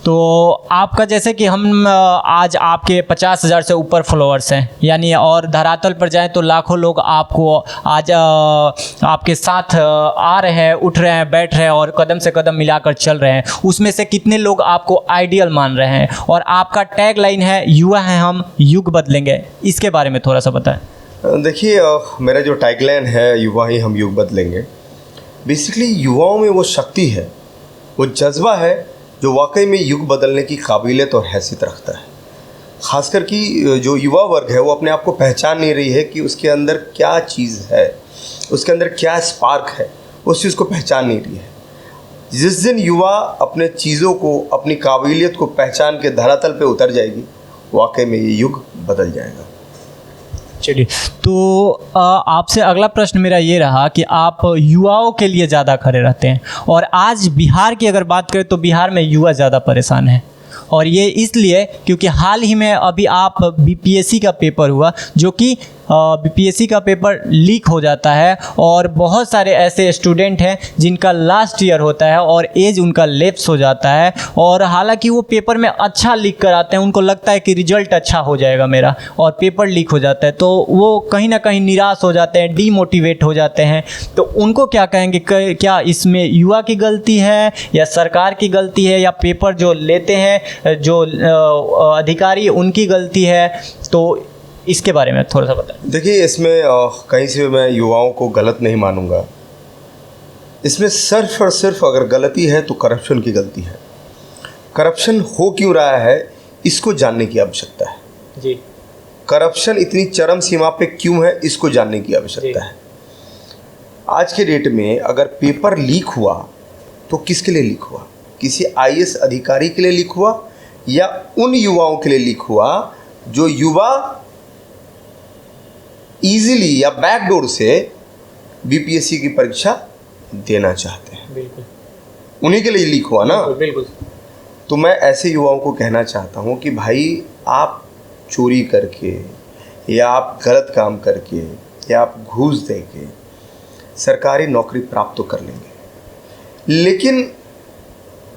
तो आपका जैसे कि हम आज आपके 50,000 से ऊपर फॉलोअर्स हैं, यानी और धरातल पर जाएं तो लाखों लोग आपको आज आपके साथ आ रहे हैं, उठ रहे हैं, बैठ रहे हैं और कदम से कदम मिलाकर चल रहे हैं। उसमें से कितने लोग आपको आइडियल मान रहे हैं? और आपका टैग लाइन है युवा हैं हम, युग बदलेंगे, इसके बारे में थोड़ा सा बताएं। देखिए, मेरा जो टैगलाइन है युवा ही हम युग बदलेंगे, बेसिकली युवाओं में वो शक्ति है, वो जज्बा है जो वाकई में युग बदलने की काबिलियत और हैसियत रखता है। ख़ासकर कि जो युवा वर्ग है वो अपने आप को पहचान नहीं रही है कि उसके अंदर क्या चीज़ है, उसके अंदर क्या स्पार्क है, उस चीज़ को पहचान नहीं रही है। जिस दिन युवा अपने चीज़ों को, अपनी काबिलियत को पहचान के धरातल पे उतर जाएगी, वाकई में ये युग बदल जाएगा। चलिए, तो आपसे अगला प्रश्न मेरा ये रहा कि आप युवाओं के लिए ज़्यादा खड़े रहते हैं, और आज बिहार की अगर बात करें तो बिहार में युवा ज़्यादा परेशान है, और ये इसलिए क्योंकि हाल ही में अभी आप बीपीएससी का पेपर हुआ, जो कि बीपीएससी का पेपर लीक हो जाता है, और बहुत सारे ऐसे स्टूडेंट हैं जिनका लास्ट ईयर होता है और एज उनका लैप्स हो जाता है, और हालांकि वो पेपर में अच्छा लिख कर आते हैं, उनको लगता है कि रिजल्ट अच्छा हो जाएगा मेरा, और पेपर लीक हो जाता है, तो वो कहीं ना कहीं निराश हो जाते हैं, डीमोटिवेट हो जाते हैं। तो उनको क्या कहेंगे, क्या इसमें युवा की गलती है या सरकार की गलती है या पेपर जो लेते हैं जो अधिकारी उनकी गलती है? तो इसके बारे में थोड़ा सा बताएं। देखिए, इसमें कहीं से मैं युवाओं को गलत नहीं मानूंगा। इसमें सिर्फ और सिर्फ अगर गलती है तो करप्शन की गलती है। करप्शन हो क्यों रहा है, इसको जानने की आवश्यकता है जी। करप्शन इतनी चरम सीमा पे क्यों है, इसको जानने की आवश्यकता है। आज के डेट में अगर पेपर लीक हुआ तो किसके लिए लीक हुआ? किसी आईएएस अधिकारी के लिए लीक हुआ या उन युवाओं के लिए लीक हुआ जो युवा इजीली या बैकडोर से बीपीएससी की परीक्षा देना चाहते हैं? बिल्कुल, उन्हीं के लिए लीक हुआ ना। बिल्कुल। तो मैं ऐसे युवाओं को कहना चाहता हूं कि भाई, आप चोरी करके या आप गलत काम करके या आप घूस दे के सरकारी नौकरी प्राप्त तो कर लेंगे, लेकिन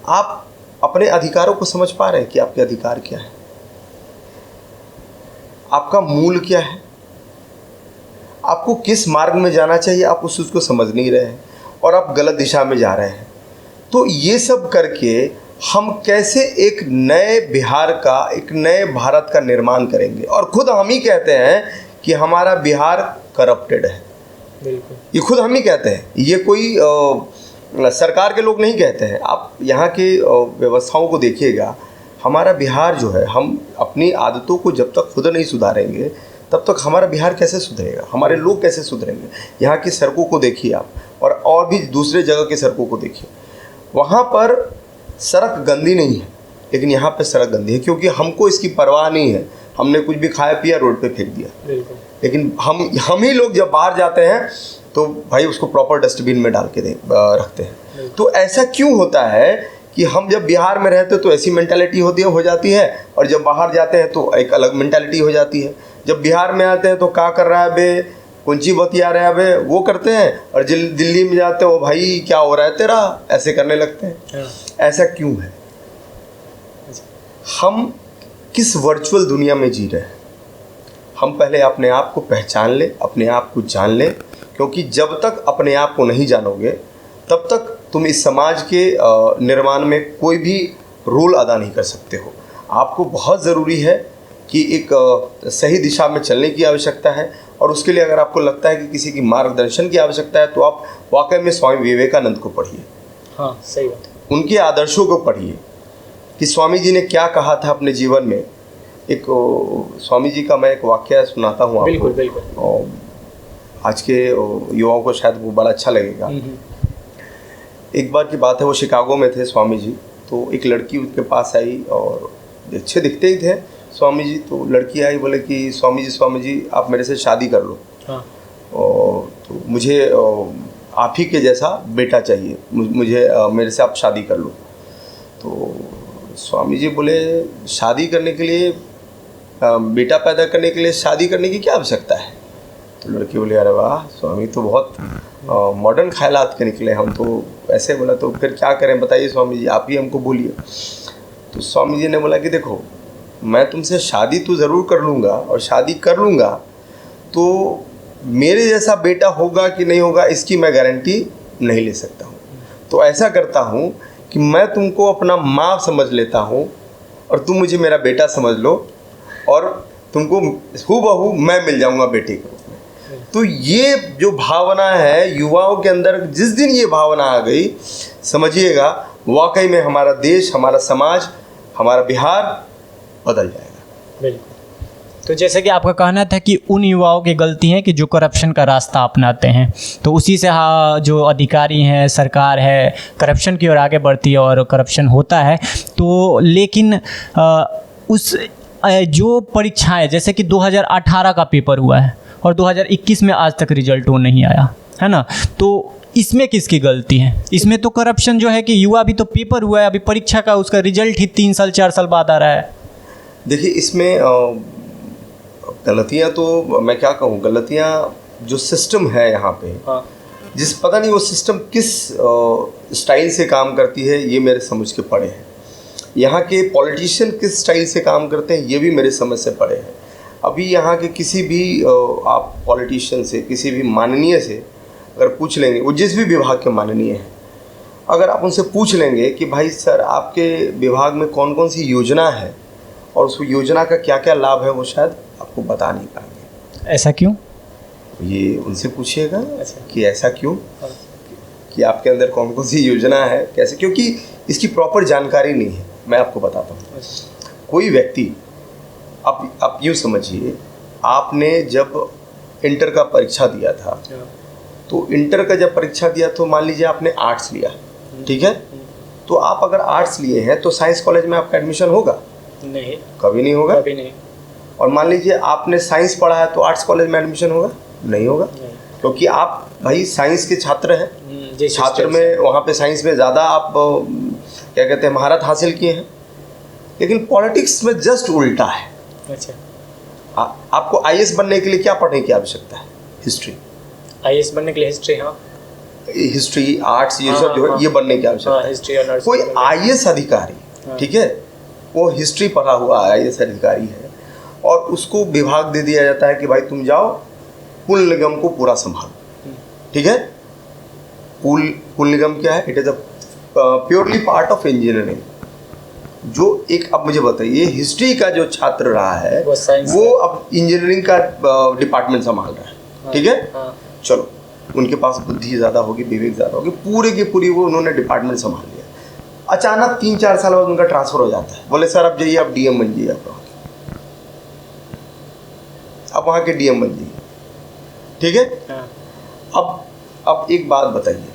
आप अपने अधिकारों को समझ पा रहे हैं कि आपके अधिकार क्या है, आपका मूल क्या है, आपको किस मार्ग में जाना चाहिए, आप उस चीज़ को समझ नहीं रहे हैं और आप गलत दिशा में जा रहे हैं। तो ये सब करके हम कैसे एक नए बिहार का, एक नए भारत का निर्माण करेंगे? और खुद हम ही कहते हैं कि हमारा बिहार करप्टेड है। बिल्कुल, ये खुद हम ही कहते हैं, ये कोई सरकार के लोग नहीं कहते हैं। आप यहाँ के व्यवस्थाओं को देखिएगा, हमारा बिहार जो है, हम अपनी आदतों को जब तक खुद नहीं सुधारेंगे तब तक हमारा बिहार कैसे सुधरेगा, हमारे लोग कैसे सुधरेंगे? यहाँ की सड़कों को देखिए आप, और भी दूसरे जगह की सड़कों को देखिए। वहाँ पर सड़क गंदी नहीं है, लेकिन यहाँ पे सड़क गंदी है क्योंकि हमको इसकी परवाह नहीं है। हमने कुछ भी खाया पिया, रोड पे फेंक दिया। लेकिन हम ही लोग जब बाहर जाते हैं तो भाई उसको प्रॉपर डस्टबिन में डाल के रखते हैं। तो ऐसा क्यों होता है कि हम जब बिहार में रहते तो ऐसी मेंटालिटी हो जाती है, और जब बाहर जाते हैं तो एक अलग मेंटालिटी हो जाती है। जब बिहार में आते हैं तो क्या कर रहा है बे, कुंची बतिया रहा है बे, वो करते हैं, और दिल्ली में जाते हो भाई क्या हो रहा है तेरा, ऐसे करने लगते हैं। ऐसा क्यों है? हम किस वर्चुअल दुनिया में जी रहे हैं? हम पहले अपने आप को पहचान लें, अपने आप को जान लें, क्योंकि जब तक अपने आप को नहीं जानोगे तब तक तुम इस समाज के निर्माण में कोई भी रोल अदा नहीं कर सकते हो। आपको बहुत ज़रूरी है कि एक सही दिशा में चलने की आवश्यकता है, और उसके लिए अगर आपको लगता है कि किसी की मार्गदर्शन की आवश्यकता है तो आप वाकई में स्वामी विवेकानंद को पढ़िए। हाँ, सही बात है। उनके आदर्शों को पढ़िए कि स्वामी जी ने क्या कहा था अपने जीवन में। एक स्वामी जी का मैं एक वाक्य सुनाता हूँ आपको। बिल्कुल, बिल्कुल। आज के युवाओं को शायद वो बड़ा अच्छा लगेगा। एक बार की बात है, वो शिकागो में थे स्वामी जी, तो एक लड़की उसके पास आई और अच्छे दिखते ही थे स्वामी जी। तो लड़की आई, बोले कि स्वामी जी आप मेरे से शादी कर लो। हाँ। तो मुझे आप ही के जैसा बेटा चाहिए, मुझे मेरे से आप शादी कर लो। तो स्वामी जी बोले, शादी करने के लिए, बेटा पैदा करने के लिए शादी करने की क्या आवश्यकता है? तो लड़की बोले, अरे वाह स्वामी तो बहुत मॉडर्न ख्यालात के निकले, हम तो ऐसे। बोला तो फिर क्या करें बताइए स्वामी जी, आप ही हमको बोलिए। तो स्वामी जी ने बोला कि देखो, मैं तुमसे शादी तो ज़रूर कर लूँगा और शादी कर लूँगा तो मेरे जैसा बेटा होगा कि नहीं होगा इसकी मैं गारंटी नहीं ले सकता हूँ। तो ऐसा करता हूँ कि मैं तुमको अपना माँ समझ लेता हूँ और तुम मुझे मेरा बेटा समझ लो और तुमको हूबहू मैं मिल जाऊँगा बेटे के रूप में। तो ये जो भावना है युवाओं के अंदर, जिस दिन ये भावना आ गई, समझिएगा वाकई में हमारा देश, हमारा समाज, हमारा बिहार बदल जाएगा। बिल्कुल। तो जैसे कि आपका कहना था कि उन युवाओं की गलती है कि जो करप्शन का रास्ता अपनाते हैं, तो उसी से जो अधिकारी हैं, सरकार है, करप्शन की ओर आगे बढ़ती है और करप्शन होता है। तो लेकिन जो परीक्षाएं, जैसे कि 2018 का पेपर हुआ है और 2021 में आज तक रिजल्ट वो नहीं आया है ना, तो इसमें किसकी गलती है? इसमें तो करप्शन जो है कि युवा, अभी तो पेपर हुआ है, अभी परीक्षा का उसका रिजल्ट ही 3 साल 4 साल बाद आ रहा है। देखिए, इसमें गलतियाँ तो मैं क्या कहूँ, गलतियाँ जो सिस्टम है यहाँ पे, हाँ। जिस पता नहीं वो सिस्टम किस स्टाइल से काम करती है, ये मेरे समझ के पड़े हैं। यहाँ के पॉलिटिशियन किस स्टाइल से काम करते हैं, ये भी मेरे समझ से पड़े हैं। अभी यहाँ के किसी भी आप पॉलिटिशियन से, किसी भी माननीय से अगर पूछ लेंगे, वो जिस भी विभाग के माननीय हैं, अगर आप उनसे पूछ लेंगे कि भाई सर आपके विभाग में कौन कौन सी योजना है और उस योजना का क्या क्या लाभ है, वो शायद आपको बता नहीं पाएंगे। ऐसा क्यों? ये उनसे पूछिएगा कि ऐसा क्यों, कि आपके अंदर कौन कौन सी योजना है, कैसे, क्योंकि इसकी प्रॉपर जानकारी नहीं है। मैं आपको बताता हूँ। कोई व्यक्ति, आप यूँ समझिए, आपने जब इंटर का परीक्षा दिया था, तो इंटर का जब परीक्षा दिया तो मान लीजिए आपने आर्ट्स लिया, ठीक है, तो आप अगर आर्ट्स लिए हैं तो साइंस कॉलेज में आपका एडमिशन होगा? नहीं, कभी नहीं होगा। कभी नहीं। और मान लीजिए आपने साइंस पढ़ा है तो आर्ट्स कॉलेज में एडमिशन होगा? नहीं होगा, क्योंकि आप भाई साइंस के छात्र हैं। छात्र में वहाँ पे साइंस में ज़्यादा आप क्या कहते हैं, महारत हासिल किए हैं। लेकिन पॉलिटिक्स में जस्ट उल्टा है। अच्छा, आपको आईएएस बनने के लिए क्या पढ़ने की आवश्यकता है? हिस्ट्री। आईएएस बनने के लिए हिस्ट्री, हाँ, हिस्ट्री, आर्ट्स, ये सब जो है, ये बनने की आवश्यकता है। हिस्ट्री और कोई आईएएस अधिकारी, ठीक है, वो हिस्ट्री पढ़ा हुआ आईएएस अधिकारी है और उसको विभाग दे दिया जाता है कि भाई तुम जाओ पुल निगम को पूरा संभालो, ठीक है। पुल निगम क्या है? It is a purely part of engineering. जो एक, अब मुझे बताइए, हिस्ट्री का जो छात्र रहा है वो अब इंजीनियरिंग का डिपार्टमेंट संभाल रहा है, ठीक है। चलो, उनके पास बुद्धि ज़्यादा होगी, विवेक ज़्यादा होगी, पूरे की पूरी वो उन्होंने डिपार्टमेंट संभाल लिया। अचानक 3-4 साल बाद उनका ट्रांसफ़र हो जाता है, बोले सर अब जाइए, आप डीएम बन जाइए, आप वहाँ के डीएम बन जाइए, ठीक है। अब एक बात बताइए,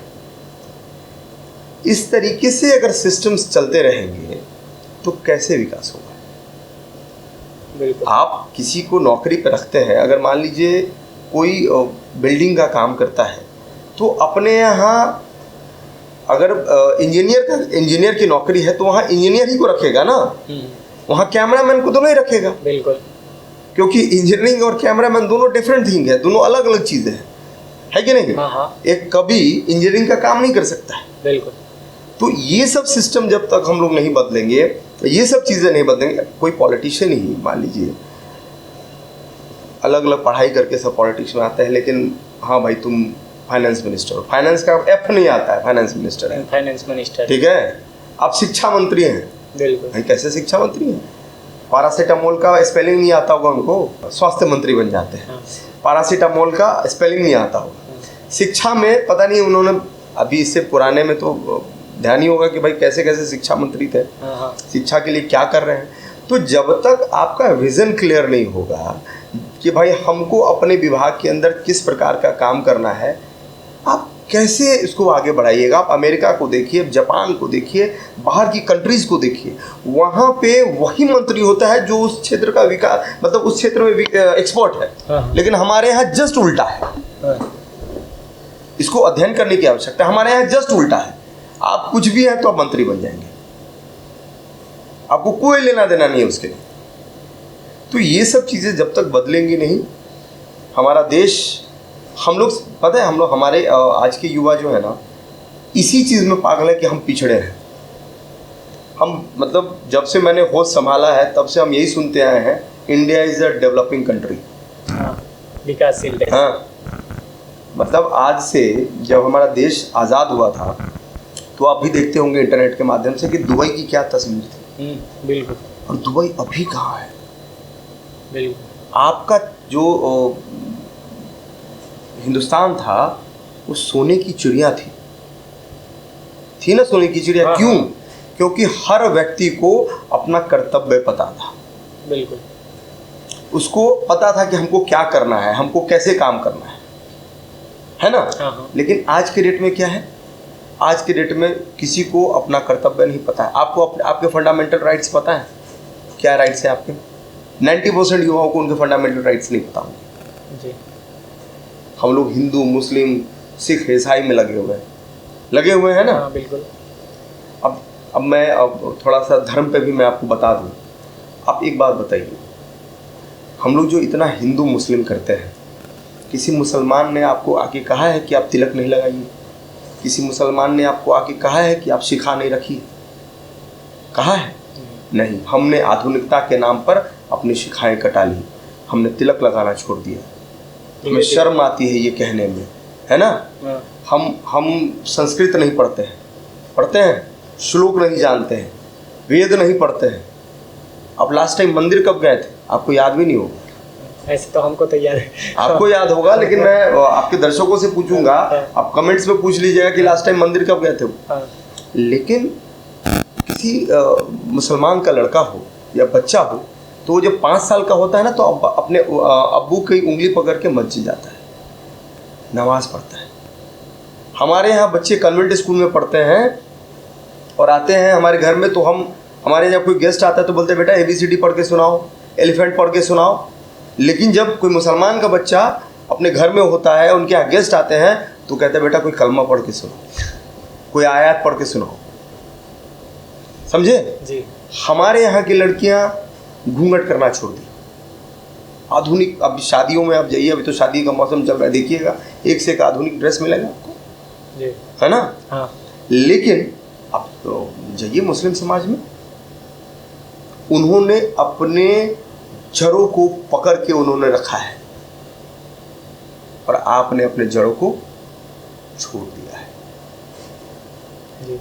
इस तरीके से अगर सिस्टम्स चलते रहेंगे तो कैसे विकास होगा? बिल्कुल। आप किसी को नौकरी पर रखते हैं, अगर मान लीजिए कोई बिल्डिंग का काम करता है तो अपने यहाँ अगर इंजीनियर की नौकरी है तो वहाँ इंजीनियर ही को रखेगा ना, वहाँ कैमरामैन को तो नहीं रखेगा। बिल्कुल, क्योंकि इंजीनियरिंग और कैमरामैन दोनों डिफरेंट थिंग है, दोनों अलग अलग चीज़ें हैं, है कि नहीं? हाँ। एक कभी इंजीनियरिंग का काम नहीं कर सकता है। बिल्कुल। तो ये सब सिस्टम जब तक हम लोग नहीं बदलेंगे, ये सब चीज़ें नहीं बदलेंगे, कोई पॉलिटिशियन ही मान लीजिए अलग अलग पढ़ाई करके सब पॉलिटिक्स में आता है, लेकिन हाँ भाई तुम फाइनेंस मिनिस्टर हो, फाइनेंस का एफ नहीं आता है, फाइनेंस मिनिस्टर है, फाइनेंस मिनिस्टर, ठीक है। आप शिक्षा मंत्री हैं, बिल्कुल भाई, कैसे शिक्षा मंत्री हैं? पैरासीटामोल का स्पेलिंग नहीं आता होगा उनको, स्वास्थ्य मंत्री बन जाते हैं। पैरासीटामोल का स्पेलिंग नहीं आता होगा। शिक्षा में पता नहीं उन्होंने, अभी इससे पुराने में तो ध्यान ही होगा कि भाई कैसे कैसे शिक्षा मंत्री थे, शिक्षा के लिए क्या कर रहे हैं। तो जब तक आपका विज़न क्लियर नहीं होगा कि भाई हमको अपने विभाग के अंदर किस प्रकार का काम करना है, आप कैसे इसको आगे बढ़ाइएगा? आप अमेरिका को देखिए, जापान को देखिए, बाहर की कंट्रीज़ को देखिए, वहाँ पे वही मंत्री होता है जो उस क्षेत्र का विकास, मतलब उस क्षेत्र में एक्सपर्ट है। लेकिन हमारे यहाँ जस्ट उल्टा है। इसको अध्ययन करने की आवश्यकता है। हमारे यहाँ जस्ट उल्टा है, आप कुछ भी हैं तो आप मंत्री बन जाएंगे, आपको कोई लेना देना नहीं है उसके लिए। तो ये सब चीज़ें जब तक बदलेंगी नहीं, हमारा देश, हम लोग, पता है हम लोग, हमारे आज के युवा जो है ना, इसी चीज़ में पागल है कि हम पिछड़े हैं। हम मतलब जब से मैंने होश संभाला है तब से हम यही सुनते आए हैं, India is a developing country. हाँ, विकासशील देश। हाँ, मतलब आज से जब हमारा देश आज़ाद हुआ था तो आप भी देखते होंगे इंटरनेट के माध्यम से कि दुबई की क्या तस्वीर थी। बिल्कुल। और दुबई अभी कहाँ है? बिल्कुल। आपका जो हिंदुस्तान था वो सोने की चिड़िया थी ना, सोने की चिड़िया। हाँ, क्यों? हाँ। क्योंकि हर व्यक्ति को अपना कर्तव्य पता था। बिल्कुल। उसको पता था कि हमको क्या करना है, हमको कैसे काम करना है ना। हाँ, हाँ। लेकिन आज के डेट में क्या है? आज के डेट में किसी को अपना कर्तव्य नहीं पता है। आपको आपके फंडामेंटल राइट्स पता है? क्या राइट्स है आपके? 90% युवाओं को उनके फंडामेंटल राइट्स नहीं पता होंगे जी। हम लोग हिंदू, मुस्लिम, सिख, ईसाई में लगे हुए हैं ना। हाँ, बिल्कुल। अब मैं थोड़ा सा धर्म पे भी मैं आपको बता दूं। आप एक बात बताइए, हम लोग जो इतना हिंदू मुस्लिम करते हैं, किसी मुसलमान ने आपको आके कहा है कि आप तिलक नहीं लगाइए? किसी मुसलमान ने आपको आके कहा है कि आप शिखा नहीं रखिए? कहा है? नहीं। हमने आधुनिकता के नाम पर अपनी शिखाएं कटा ली, हमने तिलक लगाना छोड़ दिया। हमें शर्म आती है ये कहने में, है ना। हम संस्कृत नहीं पढ़ते हैं, श्लोक नहीं जानते हैं, वेद नहीं पढ़ते हैं। आप लास्ट टाइम मंदिर कब गए थे? आपको याद भी नहीं होगा। ऐसे तो हमको तो याद है। आपको याद होगा, लेकिन मैं आपके दर्शकों से पूछूंगा, आप कमेंट्स में पूछ लीजिएगा कि लास्ट टाइम मंदिर कब गए थे। लेकिन किसी मुसलमान का लड़का हो या बच्चा हो तो वो जब 5 साल का होता है ना तो अपने अब्बू की उंगली पकड़ के मस्जिद जाता है, नमाज पढ़ता है। हमारे यहाँ बच्चे कन्वेंट स्कूल में पढ़ते हैं और आते हैं हमारे घर में, तो हमारे यहाँ कोई गेस्ट आता है तो बोलते हैं बेटा ABCD पढ़ के सुनाओ, एलिफेंट पढ़ के सुनाओ। लेकिन जब कोई मुसलमान का बच्चा अपने घर में होता है, उनके यहाँ गेस्ट आते हैं तो कहते हैं बेटा कोई कलमा पढ़ के सुनाओ, कोई आयत पढ़ के सुनाओ। समझे जी। हमारे यहाँ की लड़कियाँ घूंघट करना छोड़ दी। आधुनिक, अब शादियों में आप जाइए, अभी तो शादी का मौसम चल रहा है, देखिएगा एक से एक आधुनिक ड्रेस मिलेगा आपको, जी, है ना। हाँ। लेकिन अब तो जाइए मुस्लिम समाज में, उन्होंने अपने जड़ों को पकड़ के उन्होंने रखा है और आपने अपने जड़ों को छोड़ दिया है, जी,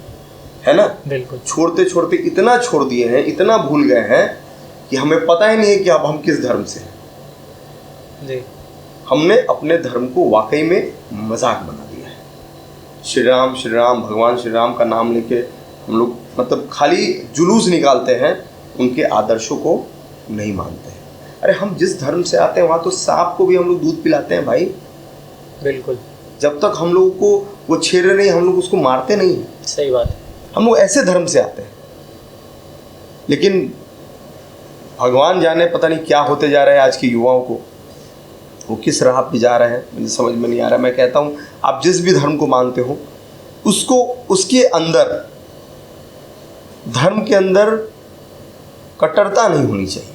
है ना। बिल्कुल। छोड़ते छोड़ते इतना छोड़ दिए हैं, इतना भूल गए हैं कि हमें पता ही नहीं है कि अब हम किस धर्म से हैं। जी। हमने अपने धर्म को वाकई में मजाक बना दिया है। श्री राम भगवान श्री राम का नाम लेके हम लोग मतलब खाली जुलूस निकालते हैं, उनके आदर्शों को नहीं मानते हैं। अरे हम जिस धर्म से आते हैं वहाँ तो सांप को भी हम लोग दूध पिलाते हैं भाई। बिल्कुल। जब तक हम लोगों को वो छेड़े नहीं, हम लोग उसको मारते नहीं। सही बात है। हम लोग ऐसे धर्म से आते हैं, लेकिन भगवान जाने पता नहीं क्या होते जा रहे हैं आज के युवाओं को, वो किस राह पे जा रहे हैं मुझे समझ में नहीं आ रहा। मैं कहता हूँ आप जिस भी धर्म को मानते हो उसको, उसके अंदर, धर्म के अंदर कट्टरता नहीं होनी चाहिए।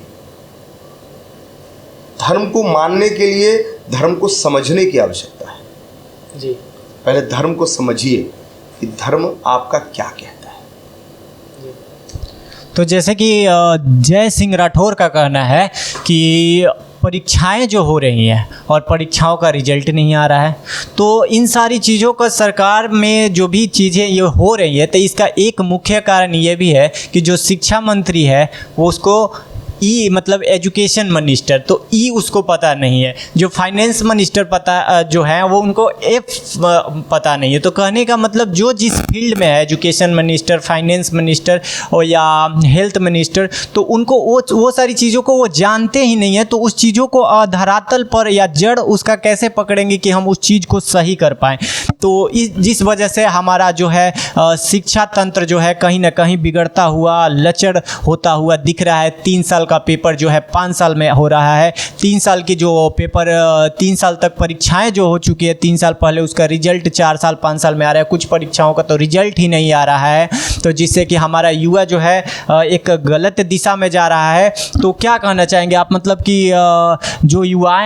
धर्म को मानने के लिए धर्म को समझने की आवश्यकता है। जी। पहले धर्म को समझिए कि धर्म आपका क्या कहता है। तो जैसे कि जय सिंह राठौर का कहना है कि परीक्षाएं जो हो रही हैं और परीक्षाओं का रिजल्ट नहीं आ रहा है, तो इन सारी चीज़ों का सरकार में जो भी चीज़ें ये हो रही है, तो इसका एक मुख्य कारण ये भी है कि जो शिक्षा मंत्री है वो उसको मतलब एजुकेशन मिनिस्टर, तो उसको पता नहीं है। जो फाइनेंस मिनिस्टर जो है वो उनको पता नहीं है। तो कहने का मतलब जो जिस फील्ड में है, एजुकेशन मिनिस्टर, फाइनेंस मिनिस्टर और या हेल्थ मिनिस्टर, तो उनको वो सारी चीज़ों को वो जानते ही नहीं है। तो उस चीज़ों को धरातल पर या जड़ उसका कैसे पकड़ेंगे कि हम उस चीज़ को सही कर पाएँ। तो जिस वजह से हमारा जो है शिक्षा तंत्र जो है कहीं ना कहीं बिगड़ता हुआ, लचर होता हुआ दिख रहा है। 3 साल का पेपर जो है 5 साल में हो रहा है। 3 साल की जो पेपर 3 साल तक परीक्षाएं जो हो चुकी है 3 साल पहले, उसका रिजल्ट 4 साल 5 साल में आ रहा है। कुछ परीक्षाओं का तो रिजल्ट ही नहीं आ रहा है, तो जिससे कि हमारा युवा जो है एक गलत दिशा में जा रहा है। तो क्या कहना चाहेंगे आप, मतलब कि जो युवा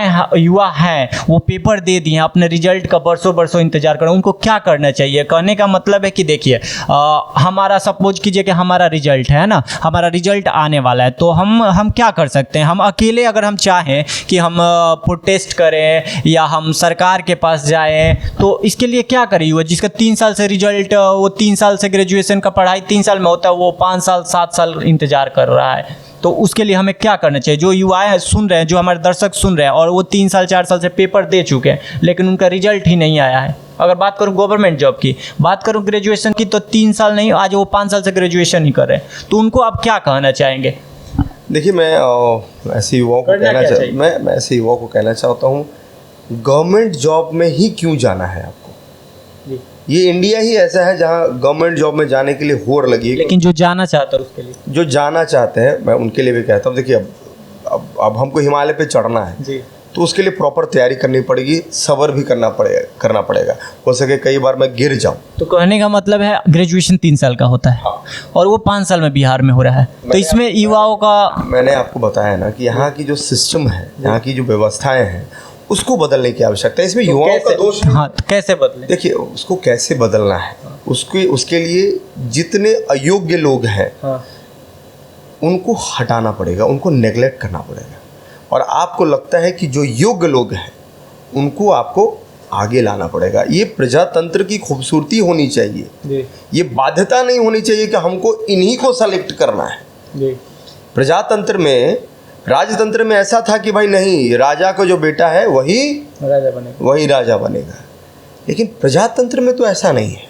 हैं वो पेपर दे दिए हैं, अपने रिजल्ट का बरसों इंतजार कर रहे हैं, उनको क्या करना चाहिए? कहने का मतलब है कि देखिए हमारा सपोज कीजिए कि हमारा रिजल्ट है ना, हमारा रिजल्ट आने वाला है, तो हम क्या कर सकते हैं? हम अकेले अगर हम चाहें कि हम प्रोटेस्ट करें या हम सरकार के पास जाएं, तो इसके लिए क्या करें? युवा जिसका 3 साल से रिजल्ट, वो 3 साल से ग्रेजुएशन का पढ़ाई 3 साल में होता है, वो 5 साल 7 साल इंतजार कर रहा है, तो उसके लिए हमें क्या करना चाहिए? जो युवाएं सुन रहे हैं, जो हमारे दर्शक सुन रहे हैं और वो 3 साल 4 साल से पेपर दे चुके हैं लेकिन उनका रिजल्ट ही नहीं आया है। अगर बात करूं गवर्नमेंट जॉब की, बात करूं ग्रेजुएशन की, तो 3 साल नहीं, आज वो 5 साल से ग्रेजुएशन ही कर रहे हैं, तो उनको आप क्या कहना चाहेंगे? देखिए, मैं ऐसे युवाओं को कहना चाहता हूँ, गवर्नमेंट जॉब में ही क्यों जाना है आपको? ये इंडिया ही ऐसा है जहाँ गवर्नमेंट जॉब में जाने के लिए होड़ लगी है। लेकिन जो जाना चाहता है उसके लिए, जो जाना चाहते हैं, मैं उनके लिए भी कहता हूँ, देखिए अब हमको हिमालय पे चढ़ना है जी, तो उसके लिए प्रॉपर तैयारी करनी पड़ेगी, सब्र भी करना पड़ेगा। हो सके कई बार मैं गिर जाऊँ। तो कहने का मतलब है ग्रेजुएशन 3 साल का होता है। हाँ। और वो 5 साल में बिहार में हो रहा है, तो इसमें युवाओं का, मैंने आपको बताया ना कि यहाँ की जो सिस्टम है, यहाँ की जो व्यवस्थाएं हैं, उसको बदलने की आवश्यकता है। इसमें युवाओं का दोष नहीं। हाँ, तो कैसे बदले? देखिए, उसको कैसे बदलना है, उसके लिए जितने अयोग्य लोग हैं उनको हटाना पड़ेगा, उनको नेगलेक्ट करना पड़ेगा, और आपको लगता है कि जो योग्य लोग हैं उनको आपको आगे लाना पड़ेगा। ये प्रजातंत्र की खूबसूरती होनी चाहिए। ये बाध्यता नहीं होनी चाहिए कि हमको इन्हीं को सेलेक्ट करना है। प्रजातंत्र में, राजतंत्र में ऐसा था कि भाई नहीं, राजा का जो बेटा है वही राजा बनेगा, लेकिन प्रजातंत्र में तो ऐसा नहीं है।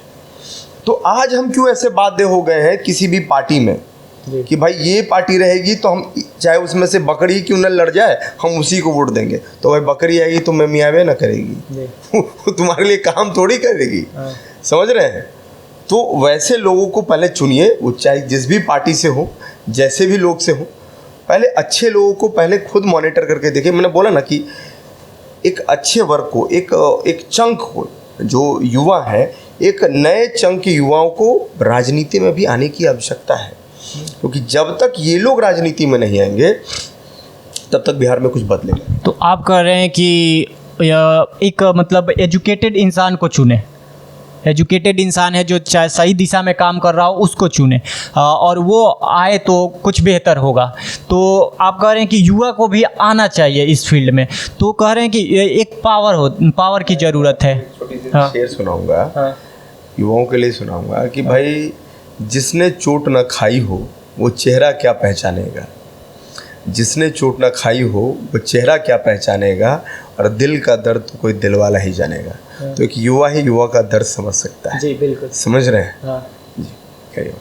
तो आज हम क्यों ऐसे बाध्य हो गए हैं किसी भी पार्टी में कि भाई ये पार्टी रहेगी तो हम, चाहे उसमें से बकरी क्यों न लड़ जाए, हम उसी को वोट देंगे। तो भाई बकरी आएगी तो मैं मियावे ना करेगी, वो तुम्हारे लिए काम थोड़ी करेगी। समझ रहे हैं? तो वैसे लोगों को पहले चुनिए, वो चाहे जिस भी पार्टी से हो, जैसे भी लोग से हो, पहले अच्छे लोगों को पहले खुद मॉनिटर करके देखिए। मैंने बोला ना कि एक अच्छे वर्ग को, एक चंक को, जो युवा है, एक नए चंक के युवाओं को राजनीति में भी आने की आवश्यकता है, क्योंकि जब तक ये लोग राजनीति में नहीं आएंगे तब तक बिहार में कुछ बदलेगा। तो आप कह रहे हैं कि एक मतलब एजुकेटेड इंसान को चुने, एजुकेटेड इंसान है जो चाहे सही दिशा में काम कर रहा हो उसको चुने, और वो आए तो कुछ बेहतर होगा। तो आप कह रहे हैं कि युवा को भी आना चाहिए इस फील्ड में, तो कह रहे हैं कि एक पावर की ज़रूरत है। छोटी सी शेर सुनाऊंगा, युवाओं के लिए सुनाऊंगा कि भाई जिसने चोट न खाई हो वो चेहरा क्या पहचानेगा, जिसने चोट न खाई हो वो चेहरा क्या पहचानेगा, और दिल का दर्द तो कोई दिल वाला ही जानेगा। तो एक युवा ही युवा का दर्द समझ सकता है। जी बिल्कुल, समझ रहे हैं? जी, कहिए।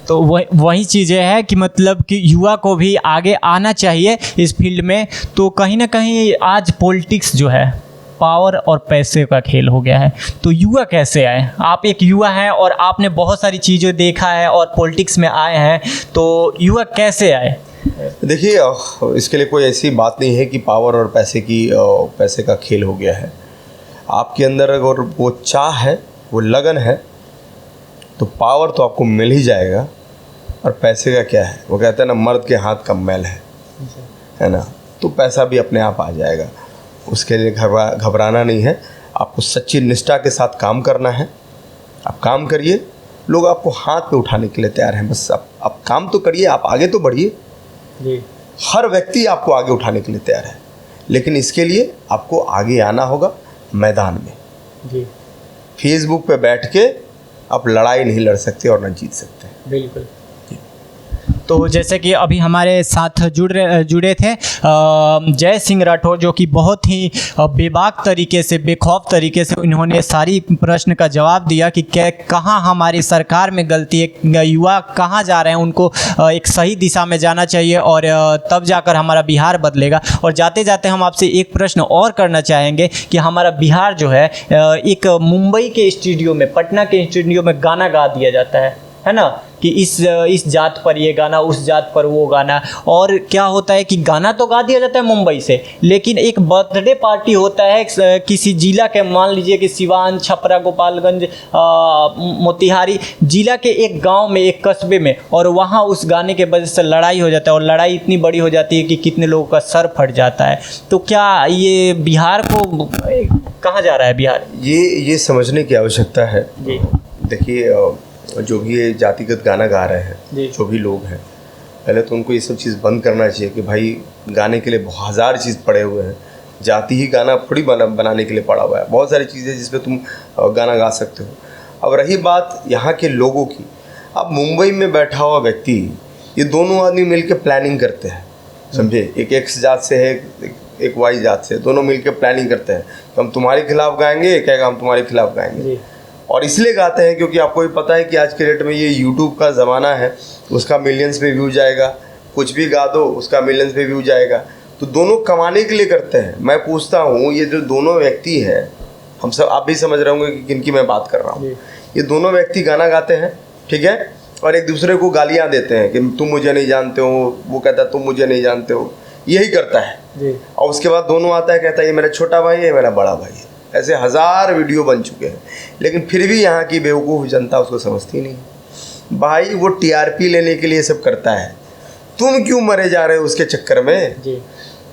तो वही चीज़ें हैं कि मतलब कि युवा को भी आगे आना चाहिए इस फील्ड में। तो कहीं ना कहीं आज पॉलिटिक्स जो है पावर और पैसे का खेल हो गया है, तो युवा कैसे आए? आप एक युवा हैं और आपने बहुत सारी चीज़ें देखा है और पॉलिटिक्स में आए हैं, तो युवा कैसे आए? देखिए, इसके लिए कोई ऐसी बात नहीं है कि पावर और पैसे का खेल हो गया है। आपके अंदर अगर वो चाह है, वो लगन है, तो पावर तो आपको मिल ही जाएगा। और पैसे का क्या है, वो कहते हैं ना, मर्द के हाथ का मैल है ना, तो पैसा भी अपने आप आ जाएगा। उसके लिए घबराना नहीं है, आपको सच्ची निष्ठा के साथ काम करना है। आप काम करिए, लोग आपको हाथ पे उठाने के लिए तैयार हैं। बस आप काम तो करिए, आप आगे तो बढ़िए। हर व्यक्ति आपको आगे उठाने के लिए तैयार है, लेकिन इसके लिए आपको आगे आना होगा मैदान में। फेसबुक पे बैठ के आप लड़ाई नहीं लड़ सकते और न जीत सकते। बिल्कुल। तो जैसे कि अभी हमारे साथ जुड़े थे जय सिंह राठौर, जो कि बहुत ही बेबाक तरीके से, बेखौफ तरीके से उन्होंने सारी प्रश्न का जवाब दिया कि कहाँ हमारी सरकार में गलती है, युवा कहाँ जा रहे हैं, उनको एक सही दिशा में जाना चाहिए और तब जाकर हमारा बिहार बदलेगा। और जाते जाते हम आपसे एक प्रश्न और करना चाहेंगे कि हमारा बिहार जो है, एक मुंबई के स्टूडियो में, पटना के स्टूडियो में गाना गा दिया जाता है, है ना, कि इस जात पर ये गाना, उस जात पर वो गाना। और क्या होता है कि गाना तो गा दिया जाता है मुंबई से, लेकिन एक बर्थडे पार्टी होता है किसी जिला के, मान लीजिए कि सिवान, छपरा, गोपालगंज, मोतिहारी जिला के एक गांव में, एक कस्बे में, और वहाँ उस गाने के वजह से लड़ाई हो जाता है, और लड़ाई इतनी बड़ी हो जाती है कि कितने लोगों का सर फट जाता है। तो क्या ये बिहार को कहाँ जा रहा है बिहार? ये समझने की आवश्यकता है जी। देखिए, जो भी ये जातिगत गाना गा रहे हैं, जी। जो भी लोग हैं, पहले तो उनको ये सब चीज़ बंद करना चाहिए कि भाई गाने के लिए हज़ार चीज़ पड़े हुए हैं। जाति ही गाना थोड़ी बनाने के लिए पड़ा हुआ है, बहुत सारी चीज़ें जिसमें तुम गाना गा सकते हो। अब रही बात यहाँ के लोगों की, अब मुंबई में बैठा हुआ व्यक्ति, ये दोनों आदमी मिलकर प्लानिंग करते हैं, समझे, एक एक्स जात से है, एक वाई जात से, दोनों मिलकर प्लानिंग करते हैं कि हम तुम्हारे खिलाफ गाएंगे, कहेगा हम तुम्हारे खिलाफ गाएंगे। और इसलिए गाते हैं क्योंकि आपको भी पता है कि आज के डेट में ये यूट्यूब का ज़माना है, उसका मिलियंस पे व्यू जाएगा, कुछ भी गा दो उसका मिलियंस पे व्यू जाएगा। तो दोनों कमाने के लिए करते हैं। मैं पूछता हूँ, ये जो दोनों व्यक्ति हैं, हम सब, आप भी समझ रहे होंगे कि किन की मैं बात कर रहा हूँ। ये दोनों व्यक्ति गाना गाते हैं, ठीक है, और एक दूसरे को गालियाँ देते हैं कि तुम मुझे नहीं जानते हो, वो कहता है तुम मुझे नहीं जानते हो, यही करता है जी। और उसके बाद दोनों आता है, कहता है ये मेरा छोटा भाई है, ये मेरा बड़ा भाई है। ऐसे हज़ार वीडियो बन चुके हैं, लेकिन फिर भी यहाँ की बेवकूफ़ जनता उसको समझती नहीं। भाई वो टीआरपी लेने के लिए सब करता है, तुम क्यों मरे जा रहे हो उसके चक्कर में जी।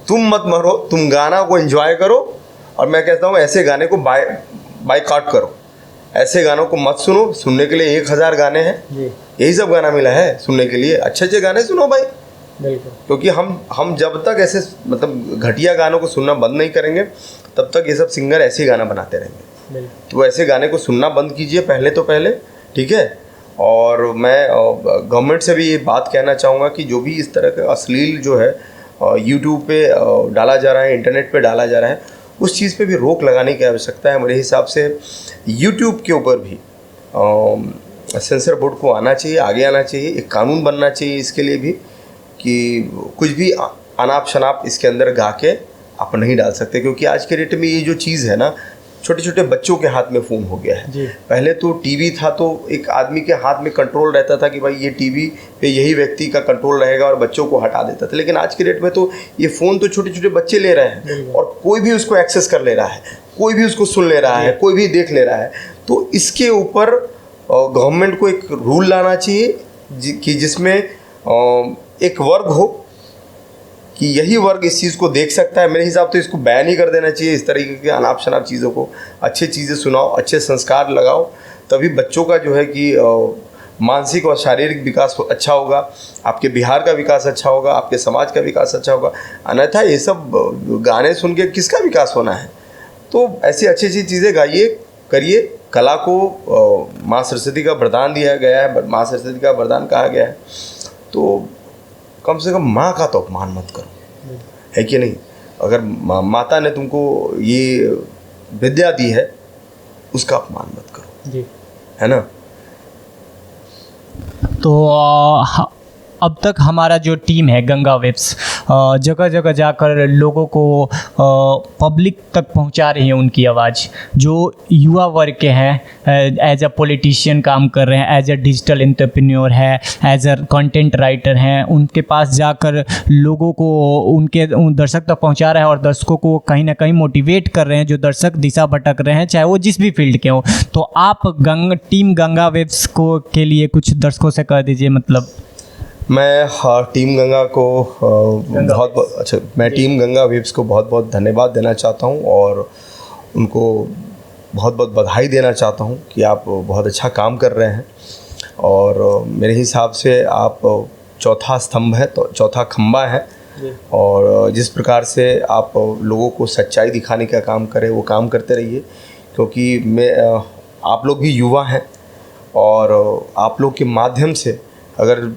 तुम मत मरो, तुम गाना को एंजॉय करो। और मैं कहता हूँ ऐसे गाने को बायकॉट करो, ऐसे गानों को मत सुनो। सुनने के लिए 1000 गाने हैं, यही सब गाना मिला है सुनने के लिए। अच्छे अच्छे गाने सुनो भाई, क्योंकि हम जब तक ऐसे मतलब घटिया गानों को सुनना बंद नहीं करेंगे, तब तक ये सब सिंगर ऐसे ही गाना बनाते रहेंगे। तो ऐसे गाने को सुनना बंद कीजिए पहले, ठीक है। और मैं गवर्नमेंट से भी ये बात कहना चाहूँगा कि जो भी इस तरह का अश्लील जो है यूट्यूब पे डाला जा रहा है, इंटरनेट पे डाला जा रहा है, उस चीज़ पे भी रोक लगाने की आवश्यकता है। मेरे हिसाब से यूट्यूब के ऊपर भी सेंसर बोर्ड को आना चाहिए, आगे आना चाहिए, एक कानून बनना चाहिए इसके लिए भी कि कुछ भी अनाप शनाप इसके अंदर गा के आप नहीं डाल सकते। क्योंकि आज के डेट में ये जो चीज़ है ना, छोटे छोटे बच्चों के हाथ में फ़ोन हो गया है। पहले तो टीवी था तो एक आदमी के हाथ में कंट्रोल रहता था कि भाई ये टीवी पे यही व्यक्ति का कंट्रोल रहेगा और बच्चों को हटा देता था। लेकिन आज के डेट में तो ये फ़ोन तो छोटे छोटे बच्चे ले रहे हैं और कोई भी उसको एक्सेस कर ले रहा है, कोई भी उसको सुन ले रहा है, कोई भी देख ले रहा है। तो इसके ऊपर गवर्नमेंट को एक रूल लाना चाहिए कि जिसमें एक वर्ग हो कि यही वर्ग इस चीज़ को देख सकता है। मेरे हिसाब तो इसको बैन ही कर देना चाहिए, इस तरीके के अनाप शनाप चीज़ों को। अच्छी चीज़ें सुनाओ, अच्छे संस्कार लगाओ, तभी बच्चों का जो है कि मानसिक और शारीरिक विकास अच्छा होगा, आपके बिहार का विकास अच्छा होगा, आपके समाज का विकास अच्छा होगा। अन्यथा ये सब गाने सुन के किसका विकास होना है? तो ऐसी अच्छी अच्छी चीज़ें गाइए, करिए। कला को माँ सरस्वती का वरदान दिया गया है, माँ सरस्वती का वरदान कहा गया है, तो कम से कम माँ का तो अपमान मत करो, है कि नहीं? अगर माता ने तुमको ये विद्या दी है, उसका अपमान मत करो जी, है ना? तो अब तक हमारा जो टीम है गंगा वेब्स जगह जगह जाकर लोगों को पब्लिक तक पहुंचा रही है उनकी आवाज़। जो युवा वर्ग के हैं, एज अ पॉलिटिशियन काम कर रहे हैं, एज अ डिजिटल एंटरप्रेन्योर है, एज अ कंटेंट राइटर हैं, उनके पास जाकर लोगों को उन दर्शक तक पहुंचा रहे हैं और दर्शकों को कहीं ना कहीं मोटिवेट कर रहे हैं जो दर्शक दिशा भटक रहे हैं, चाहे वो जिस भी फील्ड के हों। तो आप टीम गंगा वेब्स को के लिए कुछ दर्शकों से कह दीजिए। मतलब मैं टीम गंगा को मैं टीम गंगा वेब्स को बहुत बहुत धन्यवाद देना चाहता हूं और उनको बहुत बहुत बधाई देना चाहता हूं कि आप बहुत अच्छा काम कर रहे हैं। और मेरे हिसाब से आप चौथा स्तंभ है, तो चौथा खंबा है। और जिस प्रकार से आप लोगों को सच्चाई दिखाने का काम करें, वो काम करते रहिए। क्योंकि आप लोग भी युवा हैं और आप लोग के माध्यम से अगर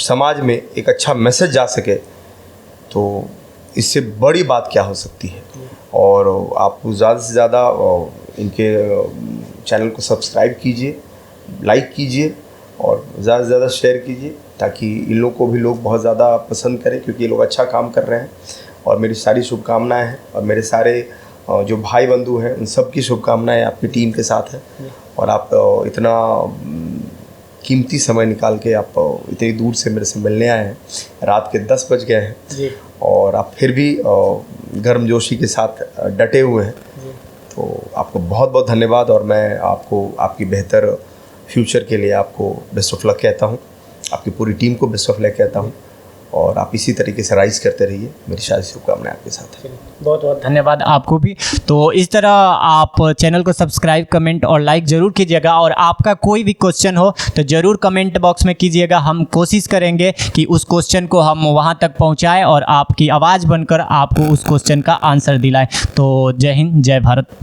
समाज में एक अच्छा मैसेज जा सके तो इससे बड़ी बात क्या हो सकती है। और आप ज़्यादा से ज़्यादा इनके चैनल को सब्सक्राइब कीजिए, लाइक कीजिए और ज़्यादा से ज़्यादा शेयर कीजिए, ताकि इन लोग को भी लोग बहुत ज़्यादा पसंद करें, क्योंकि ये लोग अच्छा काम कर रहे हैं। और मेरी सारी शुभकामनाएं हैं और मेरे सारे जो भाई बंधु हैं उन सब की शुभकामनाएं आपकी टीम के साथ है। और आप इतना कीमती समय निकाल के आप इतनी दूर से मेरे से मिलने आए हैं। रात के 10 बज गए हैं जी और आप फिर भी गर्मजोशी के साथ डटे हुए हैं। जी तो आपको बहुत बहुत धन्यवाद और मैं आपको आपकी बेहतर फ्यूचर के लिए आपको बेस्ट ऑफ लक कहता हूँ, आपकी पूरी टीम को बेस्ट ऑफ लक कहता हूँ और आप इसी तरीके से राइज करते रहिए। मेरी शादी शुभकामनाएं आपके साथ है। बहुत बहुत धन्यवाद आपको भी। तो इस तरह आप चैनल को सब्सक्राइब, कमेंट और लाइक ज़रूर कीजिएगा और आपका कोई भी क्वेश्चन हो तो ज़रूर कमेंट बॉक्स में कीजिएगा। हम कोशिश करेंगे कि उस क्वेश्चन को हम वहां तक पहुंचाएं और आपकी आवाज़ बनकर आपको उस क्वेश्चन का आंसर दिलाएं। तो जय हिंद, जय भारत।